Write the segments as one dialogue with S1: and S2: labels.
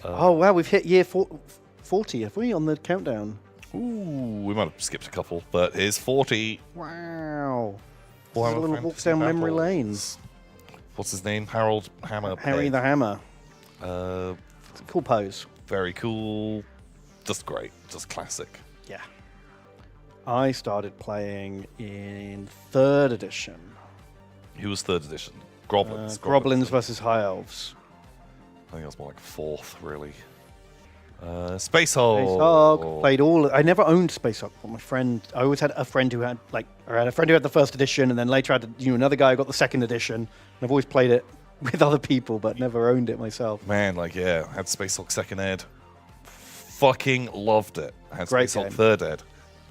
S1: Oh, wow, we've hit year 40, have we, on the countdown?
S2: Ooh, we might have skipped a couple, but it's 40.
S1: Wow. This is a
S2: Warhammer
S1: little walk
S2: Fantasy
S1: down memory
S2: Battles.
S1: lanes.
S2: What's his name? Harold Hammer.
S1: Harry the Hammer.
S2: Uh,
S1: It's a cool pose.
S2: very cool. Just great. Just classic.
S1: Yeah. I started playing in 3rd edition.
S2: Who was 3rd edition? Groblins.
S1: Groblins versus High Elves.
S2: I think that's more like 4th, really. Space Hulk.
S1: Space Hulk. Played all. I never owned Space Hulk, but my friend. I always had a friend who had the 1st edition, and then later I had another guy who got the 2nd edition. And I've always played it with other people, but never owned it myself.
S2: Man, had Space Hulk 2nd Ed. Fucking loved it. Had
S1: Great
S2: Space Hulk
S1: game.
S2: 3rd Ed.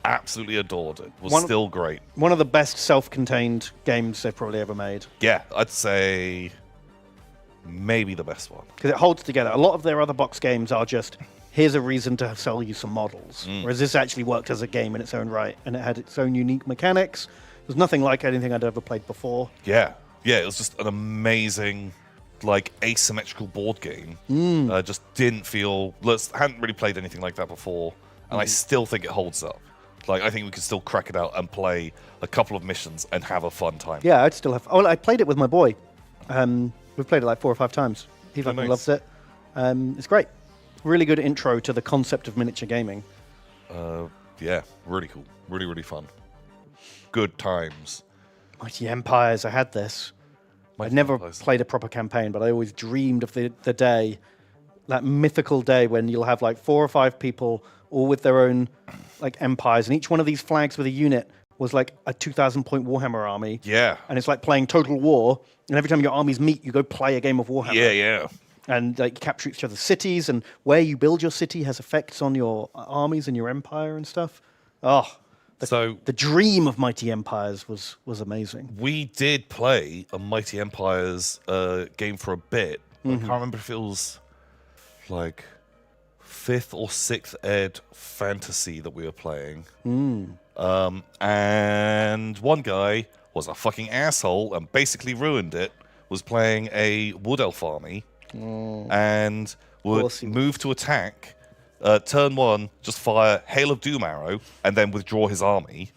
S2: Absolutely adored it. Was still great.
S1: One of the best self-contained games they've probably ever made.
S2: Yeah, I'd say maybe the best one.
S1: Because it holds together. A lot of their other box games are just, here's a reason to sell you some models. Whereas this actually worked as a game in its own right, and it had its own unique mechanics. It was nothing like anything I'd ever played before.
S2: Yeah, it was just an amazing, asymmetrical board game. Just didn't feel... hadn't really played anything like that before, and I still think it holds up. I think we could still crack it out and play a couple of missions and have a fun time.
S1: Yeah, I'd still have... Oh, I played it with my boy. We've played it 4 or 5 times. He fucking
S2: nice.
S1: loves it. It's great. Really good intro to the concept of miniature gaming.
S2: Yeah, really cool. Really, really fun. Good times.
S1: Mighty Empires, I had this. I'd
S2: Mighty
S1: never
S2: Empires.
S1: played a proper campaign, but I always dreamed of the day, that mythical day when you'll have 4 or 5 people all with their own empires, and each one of these flags with a unit was a 2,000-point Warhammer army.
S2: Yeah.
S1: And it's like playing Total War, and every time your armies meet, you go play a game of Warhammer.
S2: Yeah.
S1: And you capture each other's cities, and where you build your city has effects on your armies and your empire and stuff. Oh, the dream of Mighty Empires was amazing.
S2: We did play a Mighty Empires game for a bit. I can't remember if it was 5th or 6th Ed fantasy that we were playing. And one guy was a fucking asshole and basically ruined it. Was playing a Wood Elf army and would move to attack. Turn 1, just fire Hail of Doom arrow and then withdraw his army.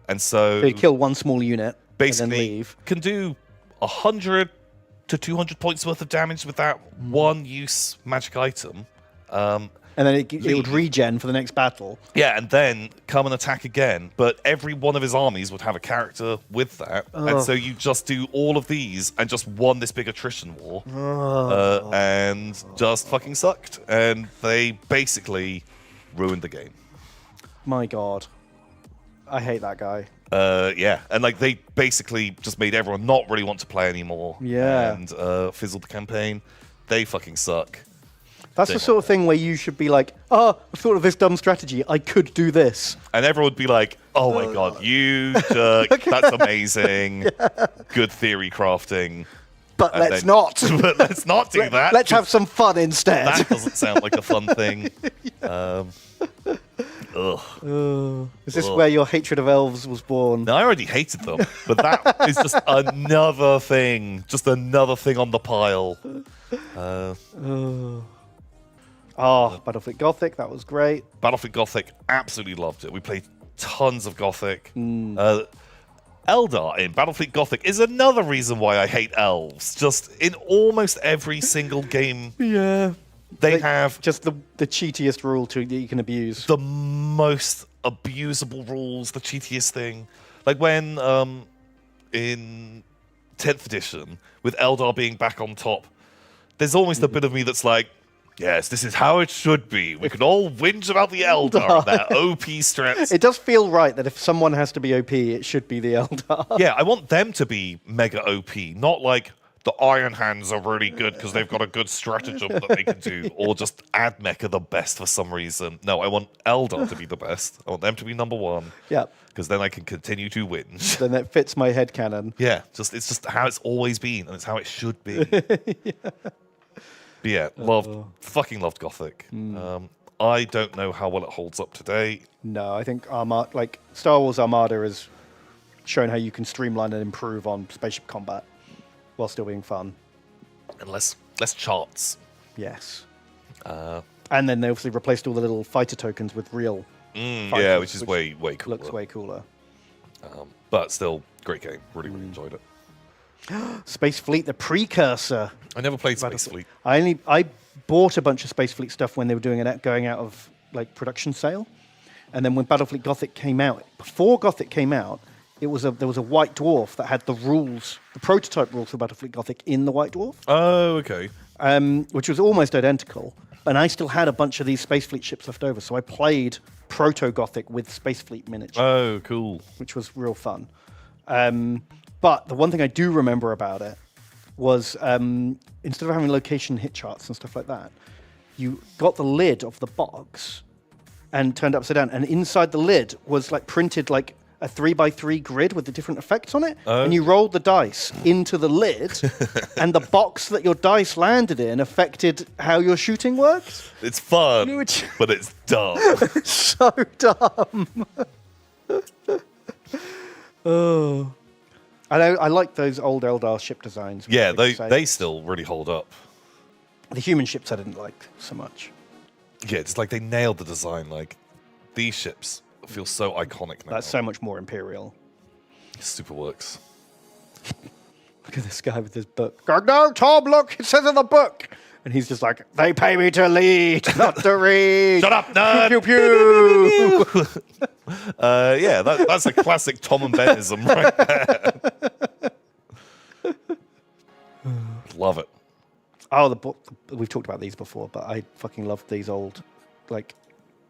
S2: And so
S1: you kill one small unit
S2: basically
S1: and then leave.
S2: Can do 100 to 200 points worth of damage with that one use magic item.
S1: And then it would regen for the next battle.
S2: Yeah, and then come and attack again. But every one of his armies would have a character with that. And so you just do all of these and just won this big attrition war. And just fucking sucked. And they basically ruined the game.
S1: My God. I hate that guy.
S2: Yeah, and they basically just made everyone not really want to play anymore.
S1: Yeah.
S2: And fizzled the campaign. They fucking suck.
S1: That's the sort of thing where you should be like, I thought of this dumb strategy. I could do this.
S2: And everyone would be like, oh my God, you jerk. That's amazing. Yeah. Good theory crafting.
S1: But let's not.
S2: But let's not do that.
S1: Let's have some fun instead.
S2: That doesn't sound like a fun thing.
S1: Is this where your hatred of elves was born?
S2: No, I already hated them. But that is just another thing. Just another thing on the pile.
S1: Battlefleet Gothic, that was great.
S2: Battlefleet Gothic, absolutely loved it. We played tons of Gothic. Eldar in Battlefleet Gothic is another reason why I hate elves. Just in almost every single game, they have
S1: just the cheatiest rule that you can abuse.
S2: The most abusable rules, the cheatiest thing. Like when in 10th edition, with Eldar being back on top, there's almost a bit of me that's like, yes, this is how it should be. We can all whinge about the Eldar and their OP strats.
S1: It does feel right that if someone has to be OP, it should be the Eldar.
S2: Yeah, I want them to be mega OP, not like the Iron Hands are really good because they've got a good stratagem that they can do, or just Admech are the best for some reason. No, I want Eldar to be the best. I want them to be number 1.
S1: Yeah.
S2: Because then I can continue to whinge.
S1: Then that fits my headcanon.
S2: Yeah, it's just how it's always been, and it's how it should be. But yeah, fucking loved Gothic. I don't know how well it holds up today.
S1: No, I think Star Wars Armada has shown how you can streamline and improve on spaceship combat while still being fun.
S2: And less charts.
S1: Yes. And then they obviously replaced all the little fighter tokens with real fighters,
S2: yeah, which is way cooler.
S1: Looks way cooler.
S2: But still, great game. Really enjoyed it.
S1: Space Fleet, the precursor.
S2: I never played Space Fleet.
S1: I bought a bunch of Space Fleet stuff when they were doing it, going out of like production sale, and then when Battlefleet Gothic came out, before Gothic came out, there was a White Dwarf that had the prototype rules for Battlefleet Gothic in the White Dwarf.
S2: Oh, okay.
S1: Which was almost identical, and I still had a bunch of these Space Fleet ships left over, so I played Proto Gothic with Space Fleet miniatures.
S2: Oh, cool.
S1: Which was real fun. But the one thing I do remember about it was instead of having location hit charts and stuff like that, you got the lid of the box and turned it upside down, and inside the lid was like printed like a 3x3 grid with the different effects on it, and you rolled the dice into the lid, and the box that your dice landed in affected how your shooting works.
S2: It's fun, but it's dumb.
S1: So dumb. Oh. I like those old Eldar ship designs.
S2: Yeah, they still really hold up.
S1: The human ships I didn't like so much.
S2: Yeah, it's like they nailed the design. Like, these ships feel so iconic now.
S1: That's so much more Imperial.
S2: Super works.
S1: Look at this guy with his book. No, Tom, look, it says in the book. And he's just like, they pay me to lead, not to read.
S2: Shut up, nerd!
S1: Pew, pew, pew.
S2: Yeah, that's a classic Tom and Benism right there. Love it.
S1: Oh, the book. We've talked about these before, but I fucking loved these old, like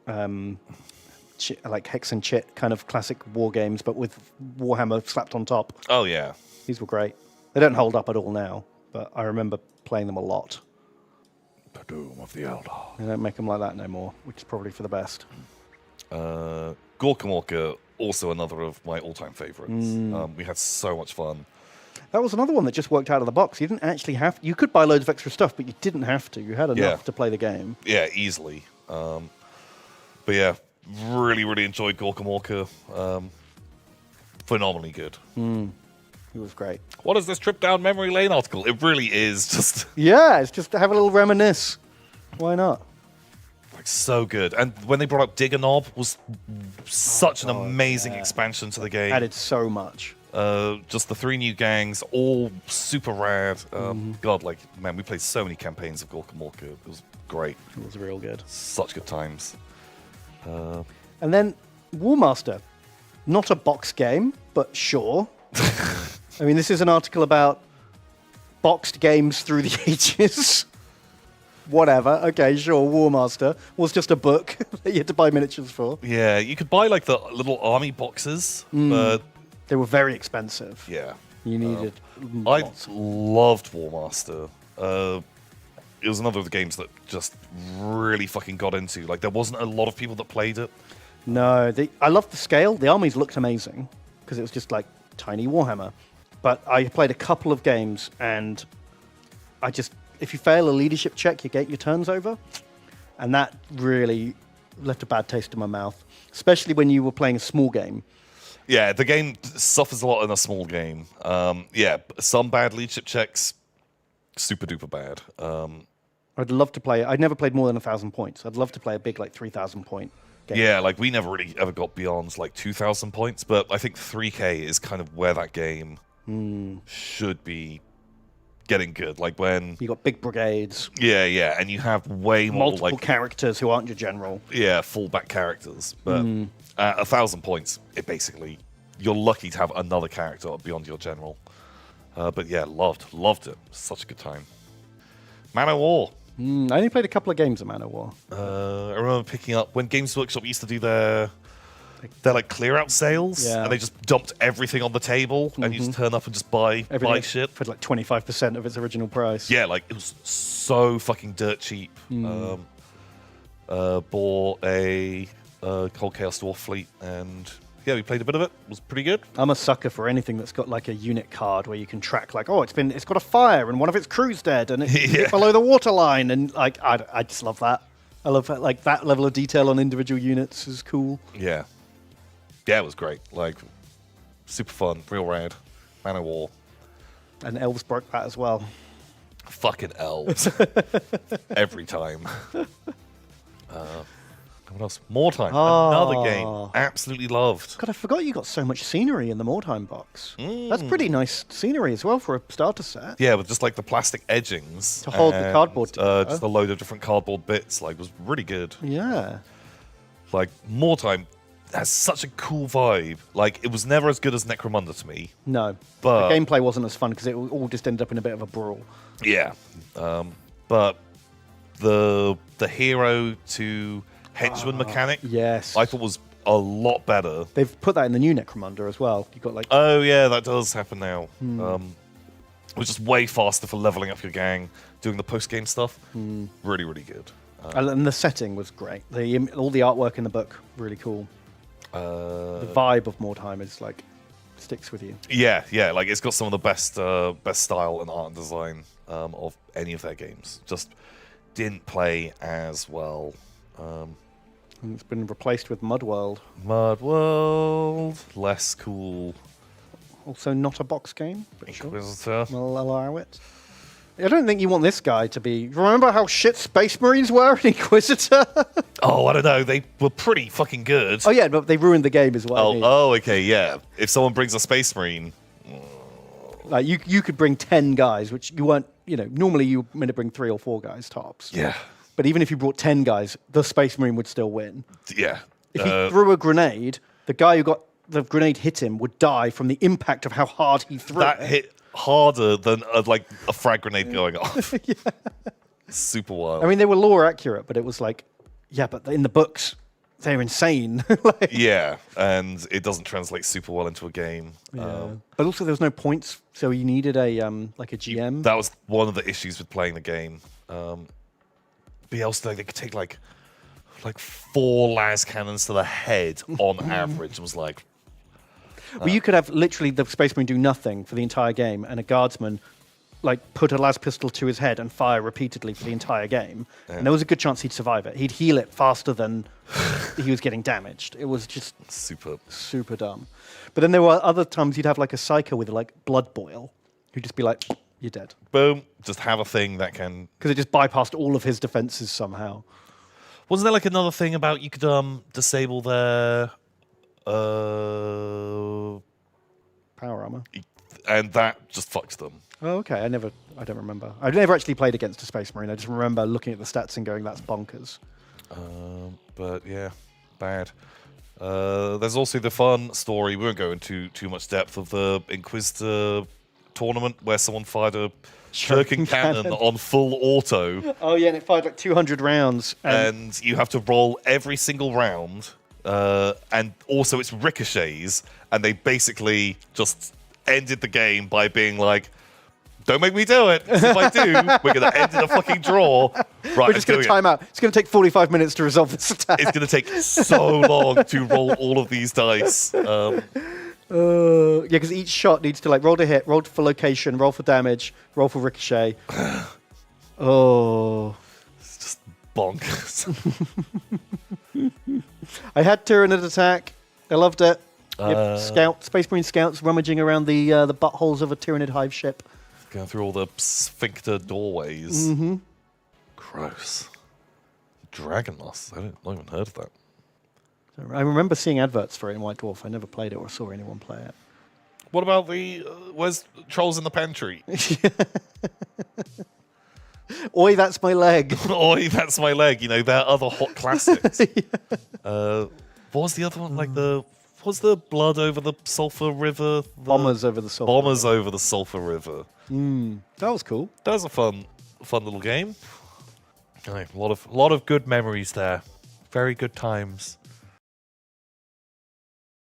S1: Hex and Chit kind of classic war games, but with Warhammer slapped on top.
S2: Oh, yeah.
S1: These were great. They don't hold up at all now, but I remember playing them a lot.
S2: The Doom of the Eldar.
S1: They don't make them like that no more, which is probably for the best.
S2: Gorkamorka, also another of my all-time favorites. We had so much fun.
S1: That was another one that just worked out of the box. You didn't actually have... You could buy loads of extra stuff, but you didn't have to. You had enough to play the game.
S2: Yeah, easily. But yeah, really, really enjoyed Gorkamorka. Phenomenally good.
S1: It was great.
S2: What is this trip down memory lane article? It really is just...
S1: Yeah, it's just to have a little reminisce. Why not?
S2: Like, so good. And when they brought up Digger Knob was such an amazing expansion to the game.
S1: Added so much.
S2: Just the 3 new gangs, all super rad. God, like, man, we played so many campaigns of Gorkamorka. It was great.
S1: It was real good.
S2: Such good times.
S1: And then Warmaster. Not a box game, but sure. I mean, this is an article about boxed games through the ages. Whatever. Okay, sure. Warmaster was just a book that you had to buy miniatures for.
S2: Yeah, you could buy, like, the little army boxes, but...
S1: They were very expensive.
S2: Yeah.
S1: You needed
S2: I
S1: lots.
S2: loved Warmaster. It was another of the games that just really fucking got into. Like, there wasn't a lot of people that played it.
S1: No, I loved the scale. The armies looked amazing because it was just like tiny Warhammer. But I played a couple of games, and if you fail a leadership check, you get your turns over. And that really left a bad taste in my mouth, especially when you were playing a small game.
S2: Yeah, the game suffers a lot in a small game. Yeah, some bad leadership checks, super duper bad.
S1: I'd love to play. I'd never played more than 1,000 points. I'd love to play a big, like 3,000 point game.
S2: Yeah, like we never really ever got beyond like 2,000 points, but I think 3K is kind of where that game should be getting good. Like when
S1: you got big brigades.
S2: Yeah, and you have way more
S1: multiple characters who aren't your general.
S2: Yeah, fullback characters, but. 1,000 points, you're lucky to have another character beyond your general. But yeah, loved it. Such a good time. Man of War.
S1: I only played a couple of games of Man of War.
S2: I remember picking up when Games Workshop used to do their like clear out sales, and they just dumped everything on the table, and you just turn up and just buy shit
S1: for like 25% of its original price.
S2: Yeah, like it was so fucking dirt cheap. Bought a Cold Chaos Dwarf fleet, and yeah, we played a bit of it. It was pretty good.
S1: I'm a sucker for anything that's got like a unit card where you can track like, oh, it's got a fire and one of its crew's dead and it's hit below the waterline, and like I just love that. I love that, like that level of detail on individual units is cool.
S2: Yeah, it was great. Like super fun, real rad. Man of War.
S1: And Elves broke that as well.
S2: Fucking elves. Every time. What else? Mordheim. Another game. Absolutely loved.
S1: God, I forgot you got so much scenery in the Mordheim box. That's pretty nice scenery as well for a starter set.
S2: Yeah, with just like the plastic edgings.
S1: To hold the cardboard together.
S2: Just a load of different cardboard bits. Like, was really good.
S1: Yeah.
S2: Like, Mordheim has such a cool vibe. Like, it was never as good as Necromunda to me.
S1: No.
S2: But
S1: the gameplay wasn't as fun because it all just ended up in a bit of a brawl.
S2: Yeah. But the hero to henchman mechanic,
S1: yes,
S2: I thought was a lot better.
S1: They've put that in the new Necromunda as well. You've got like...
S2: Oh, yeah, that does happen now. Which is way faster for leveling up your gang, doing the post-game stuff. Really, really good.
S1: And the setting was great. All the artwork in the book, really cool. The vibe of Mordheim is like, sticks with you.
S2: Yeah, like it's got some of the best style and art and design of any of their games. Just didn't play as well.
S1: And it's been replaced with Mudworld.
S2: Mudworld, less cool.
S1: Also not a box game. But
S2: Inquisitor.
S1: Sure. I'll allow it. I don't think you want this guy to be... Remember how shit Space Marines were in Inquisitor?
S2: Oh, I don't know. They were pretty fucking good.
S1: Oh, yeah, but they ruined the game as well.
S2: Oh, okay, yeah. If someone brings a Space Marine...
S1: Like, you could bring 10 guys, which you weren't... normally you were meant to bring 3 or 4 guys tops.
S2: Yeah.
S1: But even if you brought 10 guys, the Space Marine would still win.
S2: Yeah.
S1: If he threw a grenade, the guy who got the grenade hit him would die from the impact of how hard he threw
S2: that
S1: it.
S2: Hit harder than a frag grenade going off.
S1: Yeah.
S2: Super wild.
S1: I mean, they were lore accurate, but it was like, yeah, but in the books, they're insane.
S2: Yeah, and it doesn't translate super well into a game.
S1: Yeah. But also, there was no points, so you needed a like a GM.
S2: That was one of the issues with playing the game. But also, they could take like 4 las cannons to the head on average. It was like...
S1: Well, you could have literally the Space Marine do nothing for the entire game, and a guardsman like put a las pistol to his head and fire repeatedly for the entire game. Yeah. And there was a good chance he'd survive it. He'd heal it faster than he was getting damaged. It was just super dumb. But then there were other times you'd have like a psycho with like blood boil, who'd just be like, you're dead.
S2: Boom. Just have a thing that can...
S1: Because it just bypassed all of his defenses somehow.
S2: Wasn't there like another thing about you could disable their...
S1: power armor,
S2: and that just fucks them.
S1: Oh, okay. I don't remember. I've never actually played against a Space Marine. I just remember looking at the stats and going, "That's bonkers."
S2: But yeah, bad. There's also the fun story. We won't go into too much depth of the Inquisitor tournament where someone fired a shuriken cannon on full auto.
S1: Oh yeah, and it fired like 200 rounds.
S2: And you have to roll every single round. And also it's ricochets, and they basically just ended the game by being like, don't make me do it. If I do, we're going to end in a fucking draw. Right,
S1: we're just going to time out. It's going to take 45 minutes to resolve this attack.
S2: It's going to take so long to roll all of these dice.
S1: Yeah, because each shot needs to like roll to hit, roll for location, roll for damage, roll for ricochet.
S2: It's just bonkers.
S1: I had Tyranid Attack. I loved it. Space Marine scouts rummaging around the buttholes of a Tyranid hive ship.
S2: Going through all the sphincter doorways. Mm-hmm. Gross. Dragon Lost. I not even heard of that.
S1: I remember seeing adverts for it in White Dwarf. I never played it or saw anyone play it.
S2: What about the... where's Trolls in the Pantry?
S1: Oi, that's my leg.
S2: Oi, that's my leg. They're other hot classics. What was the other one? Like what's the blood over the Sulphur River?
S1: Bombers over the Sulphur
S2: Bombers River. Over the Sulphur River.
S1: That was cool.
S2: That was a fun little game. A lot of good memories there. Very good times.